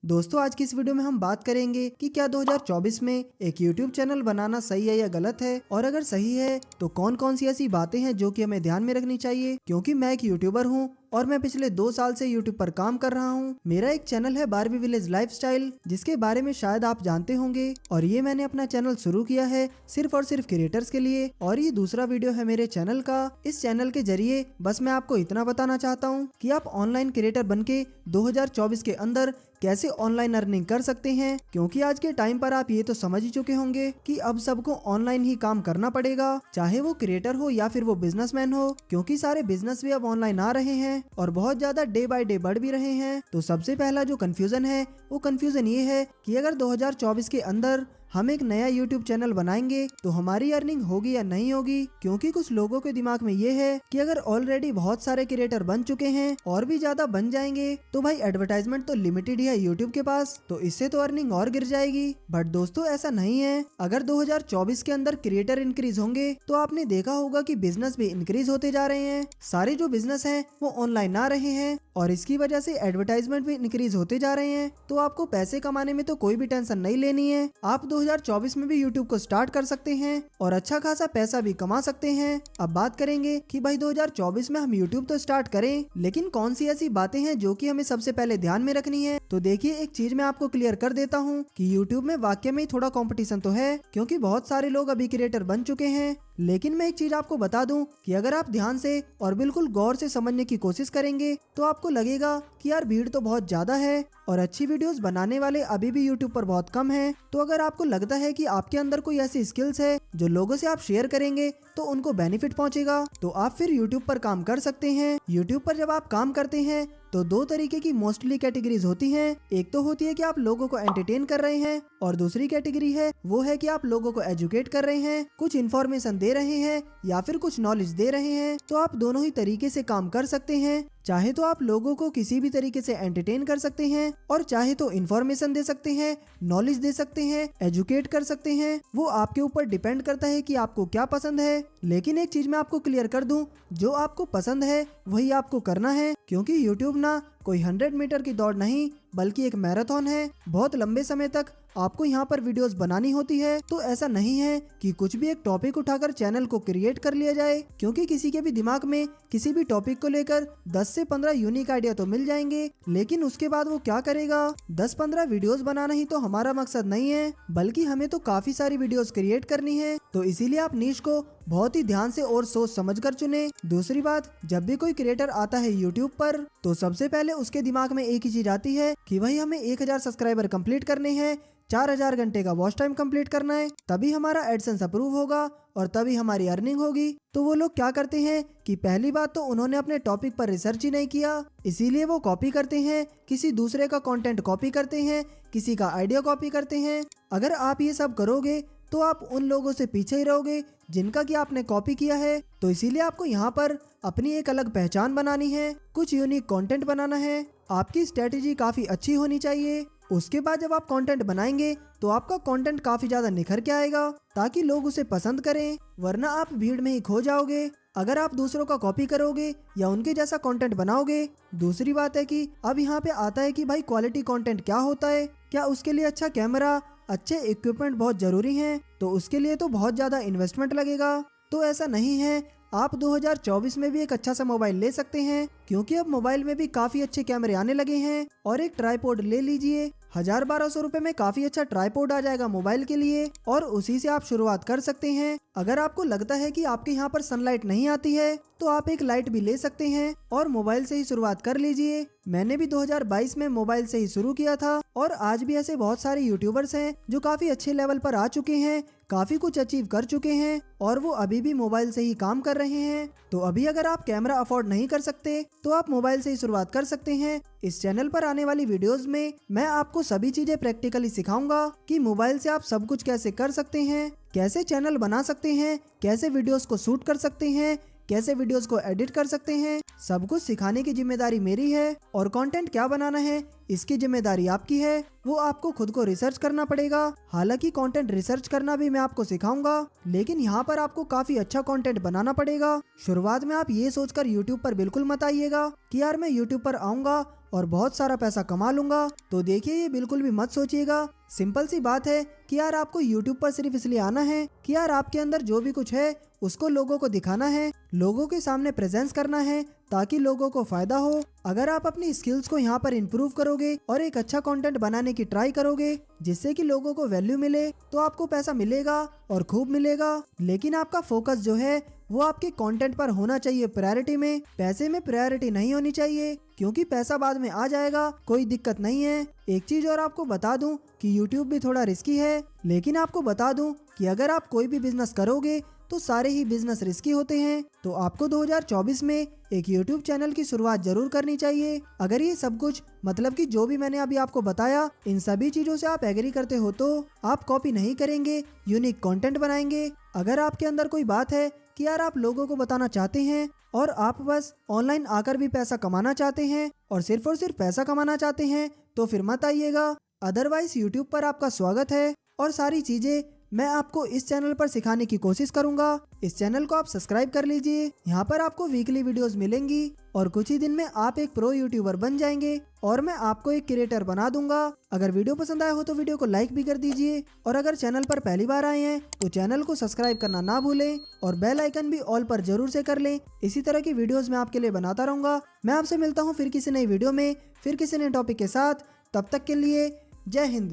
दोस्तों आज की इस वीडियो में हम बात करेंगे कि क्या 2024 में एक YouTube चैनल बनाना सही है या गलत है, और अगर सही है तो कौन कौन सी ऐसी बातें हैं जो कि हमें ध्यान में रखनी चाहिए। क्योंकि मैं एक यूट्यूबर हूँ और मैं पिछले 2 साल से YouTube पर काम कर रहा हूँ। मेरा एक चैनल है बारबी विलेज लाइफस्टाइल, जिसके बारे में शायद आप जानते होंगे, और ये मैंने अपना चैनल शुरू किया है सिर्फ और सिर्फ क्रिएटर्स के लिए। और ये दूसरा वीडियो है मेरे चैनल का। इस चैनल के जरिए बस मैं आपको इतना बताना चाहता हूँ कि आप ऑनलाइन क्रिएटर बनके 2024 के अंदर कैसे ऑनलाइन अर्निंग कर सकते हैं। क्योंकि आज के टाइम पर आप ये तो समझ ही चुके होंगे कि अब सबको ऑनलाइन ही काम करना पड़ेगा, चाहे वो क्रिएटर हो या फिर वो बिजनेसमैन हो, क्योंकि सारे बिजनेस भी अब ऑनलाइन आ रहे हैं और बहुत ज्यादा डे बाय डे बढ़ भी रहे हैं। तो सबसे पहला जो कंफ्यूजन है वो कंफ्यूजन ये है कि अगर 2024 के अंदर हम एक नया YouTube चैनल बनाएंगे तो हमारी अर्निंग होगी या नहीं होगी। क्योंकि कुछ लोगों के दिमाग में ये है कि अगर ऑलरेडी बहुत सारे क्रिएटर बन चुके हैं और भी ज्यादा बन जाएंगे तो भाई एडवर्टाइजमेंट तो लिमिटेड ही है YouTube के पास, तो इससे तो अर्निंग और गिर जाएगी। बट दोस्तों ऐसा नहीं है। अगर 2024 के अंदर क्रिएटर इंक्रीज होंगे तो आपने देखा होगा कि बिजनेस भी इंक्रीज होते जा रहे हैं। सारे जो बिजनेस हैं वो ऑनलाइन आ रहे हैं और इसकी वजह से एडवर्टाइजमेंट भी इंक्रीज होते जा रहे हैं। तो आपको पैसे कमाने में तो कोई भी टेंशन नहीं लेनी है। आप 2024 में भी YouTube को स्टार्ट कर सकते हैं और अच्छा खासा पैसा भी कमा सकते हैं। अब बात करेंगे कि भाई 2024 में हम YouTube तो स्टार्ट करें, लेकिन कौन सी ऐसी बातें हैं जो कि हमें सबसे पहले ध्यान में रखनी है। तो देखिए एक चीज मैं आपको क्लियर कर देता हूँ कि YouTube में वाकई में थोड़ा कंपटीशन तो है, क्योंकि बहुत सारे लोग अभी क्रिएटर बन चुके हैं। लेकिन मैं एक चीज आपको बता दूं कि अगर आप ध्यान से और बिल्कुल गौर से समझने की कोशिश करेंगे तो आपको लगेगा कि यार भीड़ तो बहुत ज्यादा है और अच्छी वीडियोस बनाने वाले अभी भी YouTube पर बहुत कम हैं। तो अगर आपको लगता है कि आपके अंदर कोई ऐसी स्किल्स है जो लोगों से आप शेयर करेंगे तो उनको बेनिफिट पहुंचेगा, तो आप फिर YouTube पर काम कर सकते हैं। YouTube पर जब आप काम करते हैं तो 2 तरीके की मोस्टली कैटेगरीज होती हैं। एक तो होती है कि आप लोगों को एंटरटेन कर रहे हैं और दूसरी कैटेगरी है वो है कि आप लोगों को एजुकेट कर रहे हैं, कुछ इन्फॉर्मेशन दे रहे हैं या फिर कुछ नॉलेज दे रहे हैं। तो आप दोनों ही तरीके से काम कर सकते हैं। चाहे तो आप लोगों को किसी भी तरीके से एंटरटेन कर सकते हैं और चाहे तो इन्फॉर्मेशन दे सकते हैं, नॉलेज दे सकते हैं, एजुकेट कर सकते हैं। वो आपके ऊपर डिपेंड करता है कि आपको क्या पसंद है। लेकिन एक चीज मैं आपको क्लियर कर दूं, जो आपको पसंद है वही आपको करना है। क्योंकि YouTube ना कोई 100 मीटर की दौड़ नहीं बल्कि एक मैराथन है। बहुत लंबे समय तक आपको यहाँ पर वीडियोस बनानी होती है। तो ऐसा नहीं है कि कुछ भी एक टॉपिक उठाकर चैनल को क्रिएट कर लिया जाए, क्योंकि किसी के भी दिमाग में किसी भी टॉपिक को लेकर 10 से 15 यूनिक आइडिया तो मिल जाएंगे, लेकिन उसके बाद वो क्या करेगा। 10-15 वीडियोस बनाना ही तो हमारा मकसद नहीं है, बल्कि हमें तो काफी सारी वीडियोस क्रिएट करनी है। तो इसीलिए आप नीश को बहुत ही ध्यान से और सोच समझ कर चुने। दूसरी बात, जब भी कोई क्रिएटर आता है YouTube पर तो सबसे पहले उसके दिमाग में एक ही चीज आती है कि भाई हमें 1000 सब्सक्राइबर कंप्लीट करने हैं, 4000 घंटे का वॉच टाइम कंप्लीट करना है, तभी हमारा एडसेंस अप्रूव होगा और तभी हमारी अर्निंग होगी। तो वो लोग क्या करते हैं कि पहली बात तो उन्होंने अपने टॉपिक पर रिसर्च ही नहीं किया, इसीलिए वो कॉपी करते हैं, किसी दूसरे का कंटेंट कॉपी करते हैं, किसी का आइडिया कॉपी करते हैं। अगर आप ये सब करोगे तो आप उन लोगों से पीछे ही रहोगे जिनका कि आपने कॉपी किया है। तो इसीलिए आपको यहाँ पर अपनी एक अलग पहचान बनानी है, कुछ यूनिक कंटेंट बनाना है। आपकी स्ट्रेटेजी काफी अच्छी होनी चाहिए। उसके बाद जब आप कंटेंट बनाएंगे तो आपका कंटेंट काफी ज्यादा निखर के आएगा ताकि लोग उसे पसंद करें, वरना आप भीड़ में ही खो जाओगे अगर आप दूसरों का कॉपी करोगे या उनके जैसा कंटेंट बनाओगे। दूसरी बात है कि अब यहाँ पे आता है कि भाई क्वालिटी कंटेंट क्या होता है। क्या उसके लिए अच्छा कैमरा, अच्छे इक्विपमेंट बहुत जरूरी हैं? तो उसके लिए तो बहुत ज्यादा इन्वेस्टमेंट लगेगा। तो ऐसा नहीं है, आप 2024 में भी एक अच्छा सा मोबाइल ले सकते हैं, क्योंकि अब मोबाइल में भी काफी अच्छे कैमरे आने लगे हैं। और एक ट्राइपॉड ले लीजिए, 1000-1200 रुपए में काफी अच्छा ट्राइपॉड आ जाएगा मोबाइल के लिए, और उसी से आप शुरुआत कर सकते हैं। अगर आपको लगता है कि आपके यहाँ पर सनलाइट नहीं आती है तो आप एक लाइट भी ले सकते हैं और मोबाइल से ही शुरुआत कर लीजिए। मैंने भी 2022 में मोबाइल से ही शुरू किया था और आज भी ऐसे बहुत सारे यूट्यूबर्स हैं जो काफी अच्छे लेवल पर आ चुके हैं, काफी कुछ अचीव कर चुके हैं और वो अभी भी मोबाइल से ही काम कर रहे हैं। तो अभी अगर आप कैमरा अफोर्ड नहीं कर सकते तो आप मोबाइल से ही शुरुआत कर सकते हैं। इस चैनल पर आने वाली वीडियोस में मैं आपको सभी चीजें प्रैक्टिकली सिखाऊंगा कि मोबाइल से आप सब कुछ कैसे कर सकते हैं, कैसे चैनल बना सकते हैं, कैसे वीडियोस को शूट कर सकते हैं, कैसे वीडियोस को एडिट कर सकते हैं, सब कुछ सिखाने की जिम्मेदारी मेरी है। और कंटेंट क्या बनाना है इसकी जिम्मेदारी आपकी है, वो आपको खुद को रिसर्च करना पड़ेगा। हालांकि कंटेंट रिसर्च करना भी मैं आपको सिखाऊंगा, लेकिन यहाँ पर आपको काफी अच्छा कंटेंट बनाना पड़ेगा। शुरुआत में आप ये सोचकर यूट्यूब पर बिल्कुल मत आइएगा कि यार मैं यूट्यूब पर आऊंगा और बहुत सारा पैसा कमा लूंगा। तो देखिए, ये बिल्कुल भी मत सोचिएगा। सिंपल सी बात है कि यार आपको यूट्यूब पर सिर्फ इसलिए आना है कि यार आपके अंदर जो भी कुछ है उसको लोगों को दिखाना है, लोगों के सामने प्रेजेंस करना है ताकि लोगों को फायदा हो। अगर आप अपनी स्किल्स को यहाँ पर इम्प्रूव करोगे और एक अच्छा कंटेंट बनाने की ट्राई करोगे जिससे कि लोगों को वैल्यू मिले, तो आपको पैसा मिलेगा और खूब मिलेगा। लेकिन आपका फोकस जो है वो आपके कंटेंट पर होना चाहिए प्रायोरिटी में, पैसे में प्रायोरिटी नहीं होनी चाहिए, क्योंकि पैसा बाद में आ जाएगा, कोई दिक्कत नहीं है। एक चीज और आपको बता दूं कि यूट्यूब भी थोड़ा रिस्की है, लेकिन आपको बता दूं कि अगर आप कोई भी बिजनेस करोगे तो सारे ही बिजनेस रिस्की होते हैं। तो आपको 2024 में एक यूट्यूब चैनल की शुरुआत जरूर करनी चाहिए। अगर ये सब कुछ मतलब कि जो भी मैंने अभी आपको बताया, इन सभी चीजों से आप एग्री करते हो तो आप कॉपी नहीं करेंगे, यूनिक कंटेंट बनाएंगे। अगर आपके अंदर कोई बात है कि यार आप लोगों को बताना चाहते हैं और आप बस ऑनलाइन आकर भी पैसा कमाना चाहते हैं और सिर्फ पैसा कमाना चाहते हैं, तो फिर मत आइएगा। अदरवाइज यूट्यूब पर आपका स्वागत है और सारी चीजें मैं आपको इस चैनल पर सिखाने की कोशिश करूंगा। इस चैनल को आप सब्सक्राइब कर लीजिए, यहाँ पर आपको वीकली वीडियोस मिलेंगी और कुछ ही दिन में आप एक प्रो यूट्यूबर बन जाएंगे और मैं आपको एक क्रिएटर बना दूंगा। अगर वीडियो पसंद आया हो तो वीडियो को लाइक भी कर दीजिए और अगर चैनल पर पहली बार आए हैं तो चैनल को सब्सक्राइब करना ना भूलें और बेल आइकन भी ऑल पर जरूर से कर लें। इसी तरह की वीडियोस मैं आपके लिए बनाता रहूंगा। मैं आपसे मिलता हूँ फिर किसी नई वीडियो में, फिर किसी नए टॉपिक के साथ। तब तक के लिए जय हिंद।